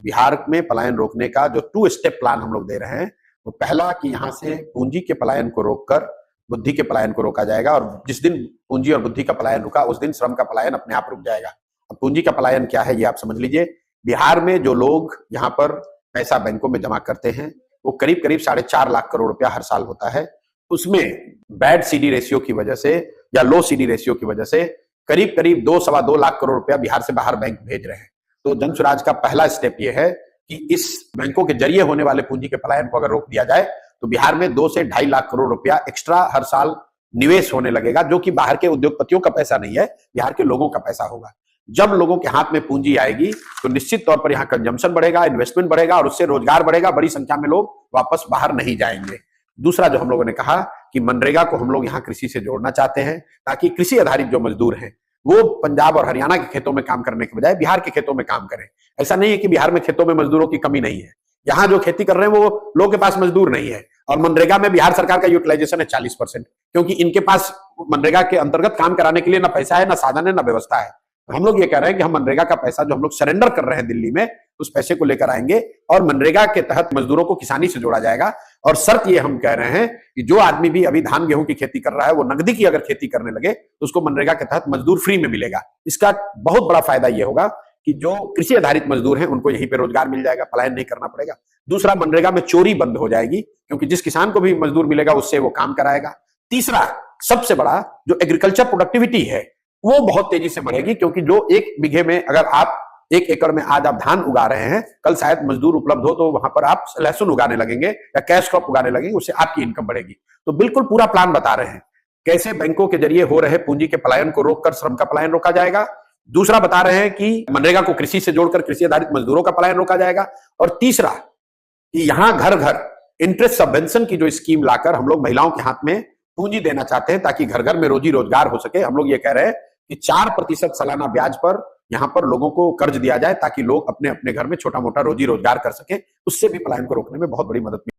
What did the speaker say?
बिहार में पलायन रोकने का जो 2 स्टेप प्लान हम लोग दे रहे हैं, वो पहला कि यहाँ से पूंजी के पलायन को रोककर बुद्धि के पलायन को रोका जाएगा, और जिस दिन पूंजी और बुद्धि का पलायन रुका उस दिन श्रम का पलायन अपने आप रुक जाएगा। अब पूंजी का पलायन क्या है ये आप समझ लीजिए। बिहार में जो लोग यहाँ पर पैसा बैंकों में जमा करते हैं वो करीब करीब 4.5 लाख करोड़ रुपया हर साल होता है। उसमें बैड सीडी रेशियो की वजह से या लो सीडी रेशियो की वजह से करीब करीब 2-2.25 लाख करोड़ रुपया बिहार से बाहर बैंक भेज रहे हैं। तो जन स्वराज का पहला स्टेप ये है कि इस बैंकों के जरिए होने वाले पूंजी के पलायन को अगर रोक दिया जाए तो बिहार में 2 से 2.5 लाख करोड़ रुपया एक्स्ट्रा हर साल निवेश होने लगेगा, जो कि बाहर के उद्योगपतियों का पैसा नहीं है, बिहार के लोगों का पैसा होगा। जब लोगों के हाथ में पूंजी आएगी तो निश्चित तौर पर यहाँ कंजम्पशन बढ़ेगा, इन्वेस्टमेंट बढ़ेगा और उससे रोजगार बढ़ेगा, बड़ी संख्या में लोग वापस बाहर नहीं जाएंगे। दूसरा जो हम लोगों ने कहा कि मनरेगा को हम लोग यहाँ कृषि से जोड़ना चाहते हैं, ताकि कृषि आधारित जो मजदूर हैं वो पंजाब और हरियाणा के खेतों में काम करने के बजाय बिहार के खेतों में काम करें। ऐसा नहीं है कि बिहार में खेतों में मजदूरों की कमी नहीं है, यहाँ जो खेती कर रहे हैं वो लोगों के पास मजदूर नहीं है। और मनरेगा में बिहार सरकार का यूटिलाइजेशन है 40%, क्योंकि इनके पास मनरेगा के अंतर्गत काम कराने के लिए ना पैसा है, ना साधन है, ना व्यवस्था है। हम लोग ये कह रहे हैं कि हम मनरेगा का पैसा जो हम लोग सरेंडर कर रहे हैं दिल्ली में, उस पैसे को लेकर आएंगे और मनरेगा के तहत मजदूरों को किसानी से जोड़ा जाएगा। और शर्त ये हम कह रहे हैं कि जो आदमी भी अभी धान गेहूं की खेती कर रहा है वो नकदी की अगर खेती करने लगे तो उसको मनरेगा के तहत मजदूर फ्री में मिलेगा। इसका बहुत बड़ा फायदा ये होगा कि जो कृषि आधारित मजदूर हैं उनको यहीं पे रोजगार मिल जाएगा, पलायन नहीं करना पड़ेगा। दूसरा, मनरेगा में चोरी बंद हो जाएगी, क्योंकि जिस किसान को भी मजदूर मिलेगा उससे वो काम कराएगा। तीसरा, सबसे बड़ा जो एग्रीकल्चर प्रोडक्टिविटी है वो बहुत तेजी से बढ़ेगी, क्योंकि जो 1 बीघे में अगर आप 1 एकड़ में आज आप धान उगा रहे हैं, कल शायद मजदूर उपलब्ध हो तो वहां पर आप लहसुन उगाने लगेंगे या कैश क्रॉप उगाने लगेंगे, उससे आपकी इनकम बढ़ेगी। तो बिल्कुल पूरा प्लान बता रहे हैं कैसे बैंकों के जरिए हो रहे पूंजी के पलायन को रोककर श्रम का पलायन रोका जाएगा। दूसरा बता रहे हैं कि मनरेगा को कृषि से जोड़कर कृषि आधारित मजदूरों का पलायन रोका जाएगा। और तीसरा कि यहां घर घर इंटरेस्ट सबवेंशन की जो स्कीम लाकर हम लोग महिलाओं के हाथ में पूंजी देना चाहते हैं, ताकि घर घर में रोजी रोजगार हो सके। हम लोग ये कह रहे हैं कि 4% सालाना ब्याज पर यहां पर लोगों को कर्ज दिया जाए, ताकि लोग अपने अपने घर में छोटा मोटा रोजी रोजगार कर सके। उससे भी पलायन को रोकने में बहुत बड़ी मदद मिलेगी।